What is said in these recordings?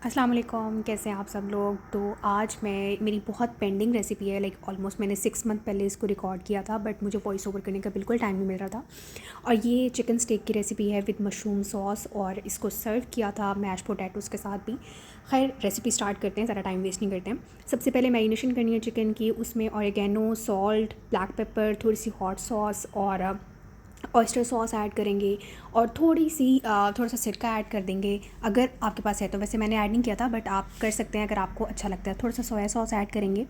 अस्सलाम वालेकुम, कैसे हैं आप सब लोग। तो आज मेरी बहुत पेंडिंग रेसिपी है, लाइक ऑलमोस्ट मैंने 6 मंथ पहले इसको रिकॉर्ड किया था, बट मुझे वॉइस ओवर करने का बिल्कुल टाइम नहीं मिल रहा था। और ये चिकन स्टेक की रेसिपी है विद मशरूम सॉस, और इसको सर्व किया था मैश पोटैटोज़ के साथ भी। खैर रेसिपी स्टार्ट करते हैं, ज़्यादा टाइम वेस्ट नहीं करते हैं। सबसे पहले मैरिनेशन करनी है चिकन की। उसमें ऑरिगेनो, सॉल्ट, ब्लैक पेपर, थोड़ी सी हॉट सॉस और ऑयस्टर सॉस ऐड करेंगे, और थोड़ा सा सिरका ऐड कर देंगे अगर आपके पास है तो। वैसे मैंने ऐड नहीं किया था, बट आप कर सकते हैं अगर आपको अच्छा लगता है। थोड़ा सा सोया सॉस ऐड करेंगे,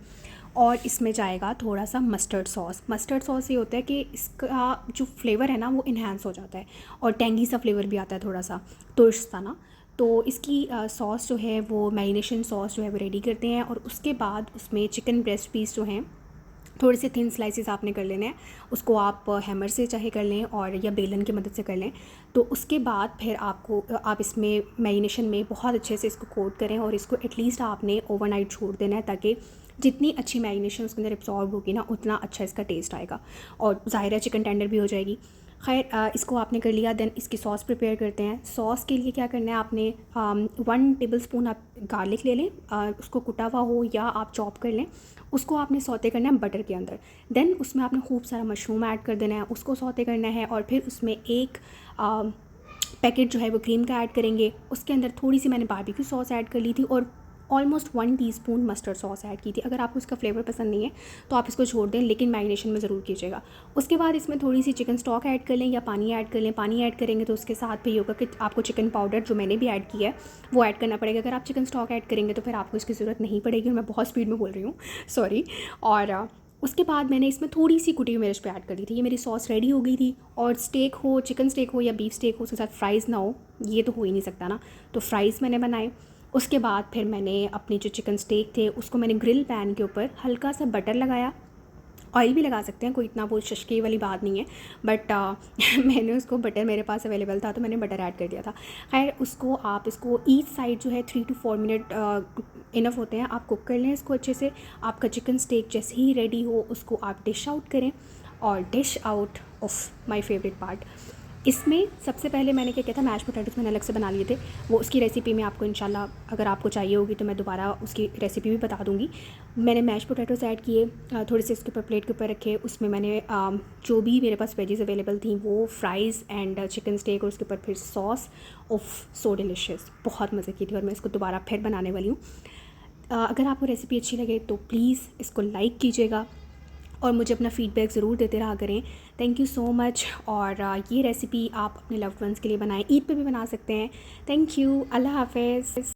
और इसमें जाएगा थोड़ा सा मस्टर्ड सॉस। मस्टर्ड सॉस ये होता है कि इसका जो फ्लेवर है ना वो इन्हांस हो जाता है, और टेंगी सा फ्लेवर भी आता है, थोड़ा सा तुर्श सा ना। तो इसकी सॉस जो है वो मैरिनेशन सॉस जो है वो रेडी करते हैं, और उसके बाद उसमें चिकन ब्रेस्ट पीस जो हैं थोड़े से थिन स्लाइसेस आपने कर लेने हैं। उसको आप हैमर से चाहे कर लें और या बेलन की मदद से कर लें। तो उसके बाद फिर आप इसमें मैरिनेशन में बहुत अच्छे से इसको कोट करें, और इसको एटलीस्ट आपने ओवरनाइट छोड़ देना है, ताकि जितनी अच्छी मैरिनेशन उसके अंदर एब्जॉर्ब होगी ना उतना अच्छा इसका टेस्ट आएगा, और ज़ाहिर है चिकन टेंडर भी हो जाएगी। खैर इसको आपने कर लिया, देन इसकी सॉस प्रिपेयर करते हैं। सॉस के लिए क्या करना है आपने, 1 टेबल स्पून आप गार्लिक ले लें, उसको कुटा हुआ हो या आप चॉप कर लें। उसको आपने सौते करना है बटर के अंदर। देन उसमें आपने खूब सारा मशरूम ऐड कर देना है, उसको सौते करना है, और फिर उसमें एक पैकेट जो है वो क्रीम का ऐड करेंगे। उसके अंदर थोड़ी सी मैंने बारबेक्यू सॉस ऐड कर ली थी, और almost 1 teaspoon mustard sauce add की थी। अगर आपको इसका फ्लेवर पसंद नहीं है तो आप इसको छोड़ दें, लेकिन मैरिनेशन में ज़रूर कीजिएगा। उसके बाद इसमें थोड़ी सी चिकन स्टॉक ऐड कर लें या पानी ऐड कर लें। पानी ऐड करेंगे तो उसके साथ भी होगा कि आपको चिकन पाउडर जो मैंने भी ऐड किया है वो ऐड करना पड़ेगा। अगर आप चिकन स्टॉक ऐड करेंगे तो फिर आपको इसकी ज़रूरत नहीं पड़ेगी, और मैं बहुत स्पीड में बोल रही हूँ, सॉरी। और उसके बाद मैंने इसमें थोड़ी सी कुटी हुई मिर्च पे ऐड कर दी थी। ये मेरी सॉस रेडी हो गई थी। और स्टेक हो, चिकन स्टेक हो या बीफ स्टेक हो, उसके साथ फ्राइज़ ना हो ये तो हो ही नहीं सकता ना, तो फ्राइज़ मैंने बनाए। उसके बाद फिर मैंने अपनी जो चिकन स्टेक थे उसको मैंने ग्रिल पैन के ऊपर हल्का सा बटर लगाया। ऑयल भी लगा सकते हैं, कोई इतना वो शशके वाली बात नहीं है, बट मैंने उसको बटर मेरे पास अवेलेबल था तो मैंने बटर ऐड कर दिया था। खैर इसको ईच साइड जो है 3 to 4 मिनट इनफ होते हैं, आप कुक कर लें इसको अच्छे से। आपका चिकन स्टेक जैसे ही रेडी हो उसको आप डिश आउट करें। और dish out of my favourite part, इसमें सबसे पहले मैंने क्या किया था, मैश पोटैटोज़ मैंने अलग से बना लिए थे। वो उसकी रेसिपी में आपको इंशाल्लाह अगर आपको चाहिए होगी तो मैं दोबारा उसकी रेसिपी भी बता दूँगी। मैंने मैश पोटैटोज़ ऐड किए, थोड़े से उसके ऊपर प्लेट के ऊपर रखे। उसमें मैंने जो भी मेरे पास वेजीज़ अवेलेबल थी वो फ्राइज़ एंड चिकन स्टेक, और उसके ऊपर फिर सॉस। ऑफ सो डिलिशियस, बहुत मज़े की थी, और मैं इसको दोबारा फिर बनाने वाली हूँ। अगर आपको रेसिपी अच्छी लगे तो प्लीज़ इसको लाइक कीजिएगा, और मुझे अपना फ़ीडबैक ज़रूर देते रहा करें। Thank you so much. और ये रेसिपी आप अपने लव्ड वंस के लिए बनाएं, ईद पे भी बना सकते हैं। थैंक यू, अल्लाह हाफ़िज़।